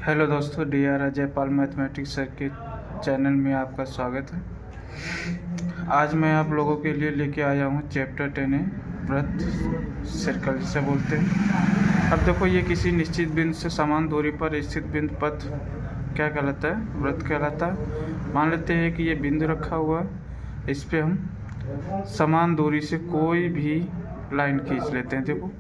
Hello दोस्तों, DR. Jaipal mathematics sir के channel में आपका स्वागत है। आज मैं आप लोगों के लिए लेके आया हूँ चैप्टर 10 वृत्त सर्कल जिसे बोलते हैं। अब देखो, ये किसी निश्चित बिंदु से समान दूरी पर स्थित बिंदु पथ क्या कहलाता है? वृत्त कहलाता है। मान लेते हैं कि ये बिंदु रखा हुआ है, इस पर हम समान दूरी से कोई भी लाइन खींच लेते हैं। देखो,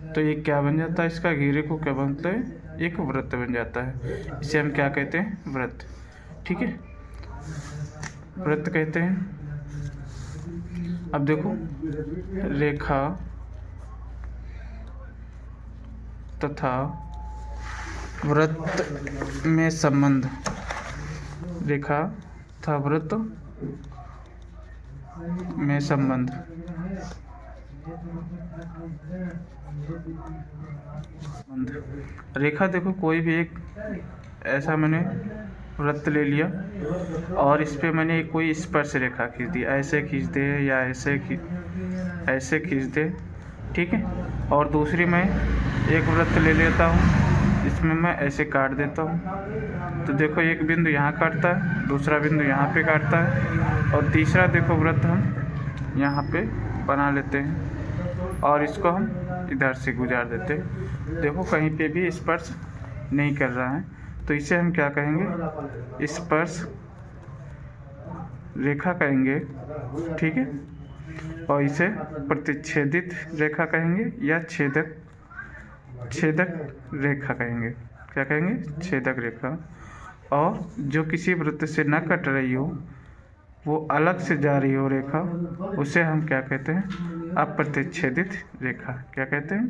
तो ये क्या बन जाता है? इसका घेरे को क्या बनता है? एक वृत्त बन जाता है। इसे हम क्या कहते हैं? वृत्त। ठीक है, वृत्त कहते हैं। अब देखो, रेखा तथा वृत्त में संबंध। रेखा तथा वृत्त में संबंध। रेखा, देखो कोई भी एक ऐसा मैंने वृत्त ले लिया और इस पे मैंने कोई स्पर्श रेखा खींच दी। ऐसे खींच दे या ऐसे खींच दे, ठीक है। और दूसरी मैं एक वृत्त ले लेता हूँ, इसमें मैं ऐसे काट देता हूँ। तो देखो, एक बिंदु यहाँ काटता है, दूसरा बिंदु यहाँ पे काटता है, और तीसरा देखो वृत्त हम यहाँ पे बना लेते हैं और इसको हम इधर से गुजार देते हैं। देखो, कहीं पे भी स्पर्श नहीं कर रहा है, तो इसे हम क्या कहेंगे? स्पर्श रेखा कहेंगे, ठीक है। और इसे प्रतिच्छेदित रेखा कहेंगे या छेदक रेखा कहेंगे। क्या कहेंगे? छेदक रेखा। और जो किसी वृत्त से न कट रही हो, वो अलग से जा रही हो रेखा, उसे हम क्या कहते हैं? अप्रतिच्छेदित रेखा। क्या कहते हैं?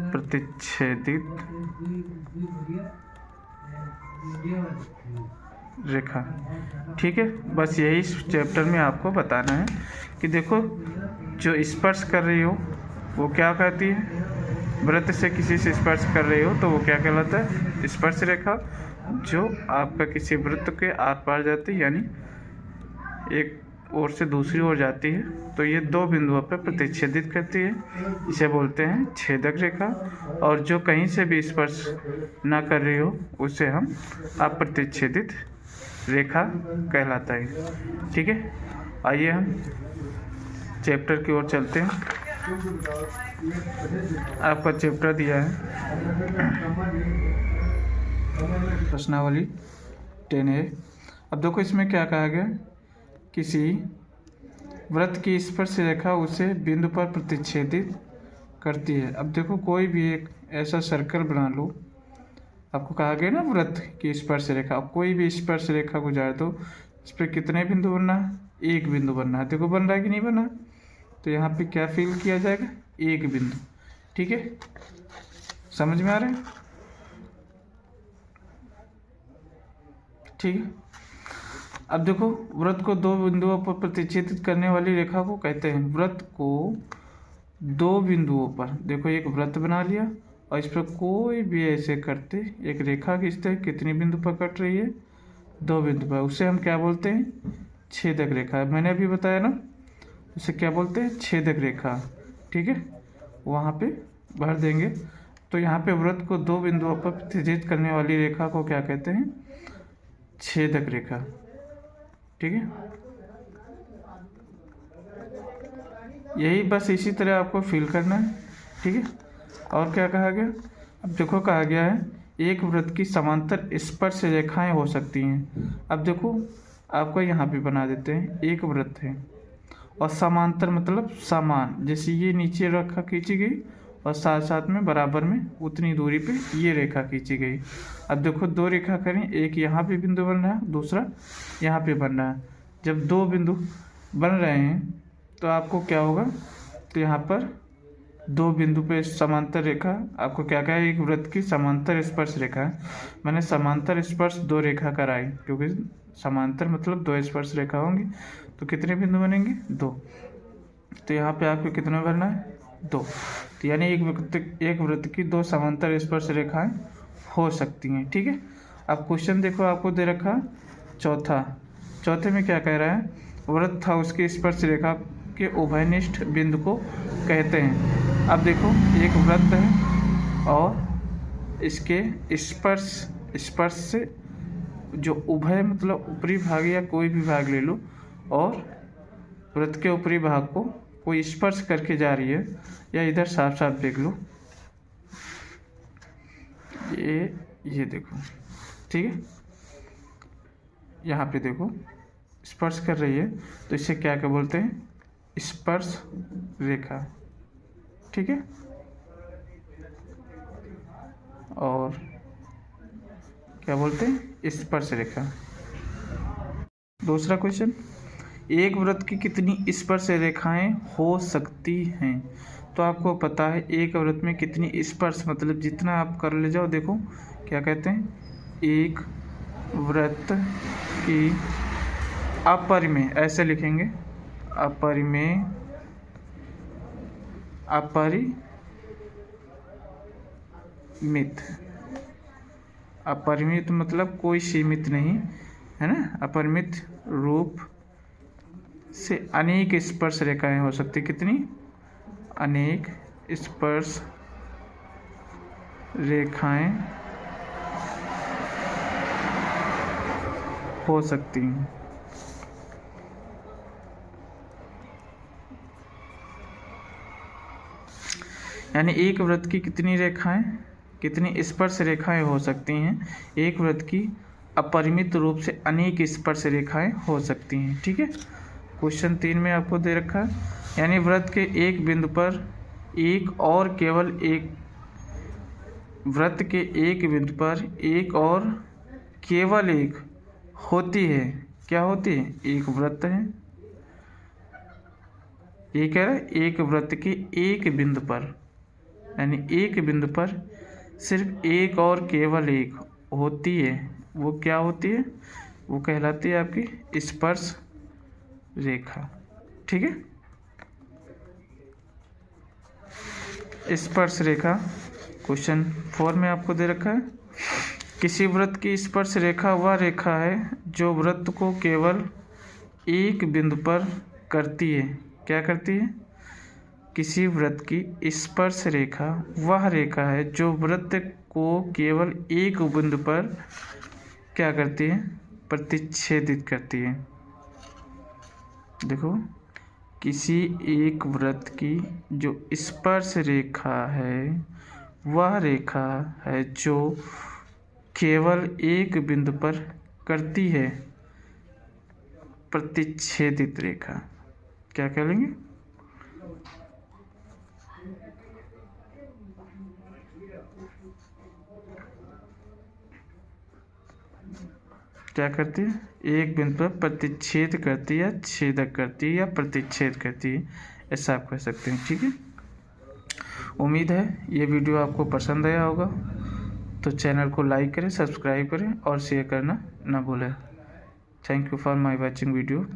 अप्रतिच्छेदित रेखा। ठीक है, बस यही इस चैप्टर में आपको बताना है कि देखो, जो स्पर्श कर रही हो वो क्या कहती है? वृत्त से किसी से स्पर्श कर रही हो तो वो क्या कहलाता है? स्पर्श रेखा। जो आपका किसी वृत्त के आर पार जाती है, यानी एक ओर से दूसरी ओर जाती है, तो ये दो बिंदुओं पर प्रतिच्छेदित करती है, इसे बोलते हैं छेदक रेखा। और जो कहीं से भी स्पर्श ना कर रही हो, उसे हम अप्रतिच्छेदित रेखा कहलाता है। ठीक है, आइए हम चैप्टर की ओर चलते हैं। आपका चैप्टर दिया है प्रश्नावली 10 है। अब देखो, इसमें क्या कहा गया? किसी वृत्त की स्पर्श रेखा उसे बिंदु पर प्रतिच्छेदित करती है। अब देखो, कोई भी एक ऐसा सर्कल बना लो। आपको कहा गया ना वृत्त की स्पर्श रेखा। अब कोई भी स्पर्श रेखा गुजार दो, इस पर कितने बिंदु बनना है? एक बिंदु बनना है। देखो, बन रहा है कि नहीं बना? तो यहाँ पे क्या फील किया जाएगा? एक बिंदु। ठीक है, समझ में आ रहा है? ठीक है। अब देखो, वृत्त को दो बिंदुओं पर प्रतिच्छेदित करने वाली रेखा को कहते हैं। वृत्त को दो बिंदुओं पर, देखो एक वृत्त बना लिया और इस पर कोई भी ऐसे करते एक रेखा खींचते हैं। कितनी बिंदु पर कट रही है? दो बिंदु पर। उसे हम क्या बोलते हैं? छेदक रेखा। मैंने अभी बताया ना, उसे क्या बोलते हैं? छेदक रेखा। ठीक है, वहाँ पे भर देंगे। तो यहाँ पे वृत्त को दो बिंदुओं पर प्रतिच्छेदित करने वाली रेखा को क्या कहते हैं? छेदक रेखा। ठीक है, यही बस इसी तरह आपको फील करना है। ठीक है, और क्या कहा गया? अब देखो, कहा गया है एक वृत्त की समांतर स्पर्श रेखाएं हो सकती हैं। अब देखो, आपको यहाँ पे बना देते हैं। एक वृत्त है और समांतर मतलब समान, जैसे ये नीचे रेखा खींची गई और साथ साथ में बराबर में उतनी दूरी पे ये रेखा खींची गई। अब देखो, दो रेखा करें, एक यहाँ पे बिंदु बन रहा है, दूसरा यहाँ पे बन रहा है। जब दो बिंदु बन रहे हैं तो आपको क्या होगा? तो यहाँ पर दो बिंदु पे समांतर रेखा, आपको क्या कहा है? एक वृत्त की समांतर स्पर्श रेखा है। मैंने समांतर स्पर्श दो रेखा कराई, क्योंकि समांतर मतलब दो स्पर्श रेखा होंगी, तो कितने बिंदु बनेंगे? दो। तो यहाँ पे आपको कितना बनना है? दो। तो यानी एक वृत्त की दो समांतर स्पर्श रेखाएं हो सकती हैं। ठीक है, अब क्वेश्चन देखो, आपको दे रखा चौथे में क्या कह रहा है? वृत्त था, उसकी स्पर्श रेखा के उभयनिष्ठ बिंदु को कहते हैं। अब देखो, एक वृत्त है और इसके स्पर्श से जो उभय मतलब ऊपरी भाग या कोई भी भाग ले लो, और वृत्त के ऊपरी भाग को कोई स्पर्श करके जा रही है, या इधर साफ साफ देख लो, ये देखो, ठीक है, यहाँ पे देखो स्पर्श कर रही है, तो इसे क्या क्या बोलते हैं? स्पर्श रेखा, ठीक है। और क्या बोलते हैं? स्पर्श रेखा। दूसरा क्वेश्चन, एक वृत्त की कितनी स्पर्श रेखाएं हो सकती हैं? तो आपको पता है एक वृत्त में कितनी स्पर्श, मतलब जितना आप कर ले जाओ। देखो क्या कहते हैं, एक वृत्त की अपरिमेय, ऐसे लिखेंगे, अपरिमित मतलब कोई सीमित नहीं है ना, अपरिमित रूप से अनेक स्पर्श रेखाएं हो सकती। कितनी? अनेक स्पर्श रेखाएं हो सकती हैं। यानी एक वृत्त की कितनी स्पर्श रेखाएं हो सकती हैं? एक वृत्त की अपरिमित रूप से अनेक स्पर्श रेखाएं हो सकती हैं, ठीक है। क्वेश्चन 3 में आपको दे रखा है, यानी वृत्त के एक बिंदु पर एक और केवल एक होती है। क्या होती है? एक वृत्त है, ये कह रहा है एक वृत्त के एक बिंदु पर, यानी एक बिंदु पर सिर्फ एक और केवल एक होती है। वो क्या होती है? वो कहलाती है आपकी स्पर्श रेखा, ठीक है। स्पर्श रेखा क्वेश्चन 4 में आपको दे रखा है, किसी वृत्त की स्पर्श रेखा वह रेखा है जो वृत्त को केवल एक बिंदु पर करती है। क्या करती है? किसी वृत्त की स्पर्श रेखा वह रेखा है जो वृत्त को केवल एक बिंदु पर क्या करती है? प्रतिच्छेदित करती है। देखो, किसी एक वृत्त की जो स्पर्श रेखा है वह रेखा है जो केवल एक बिंदु पर करती है प्रतिच्छेदित रेखा। क्या कहेंगे? क्या करती है? एक बिंदु पर प्रतिच्छेद करती है, छेदक करती है या प्रतिच्छेद करती है, ऐसा आप कह सकते हैं, ठीक है। उम्मीद है ये वीडियो आपको पसंद आया होगा, तो चैनल को लाइक करें, सब्सक्राइब करें और शेयर करना ना भूलें। Thank you for my watching video.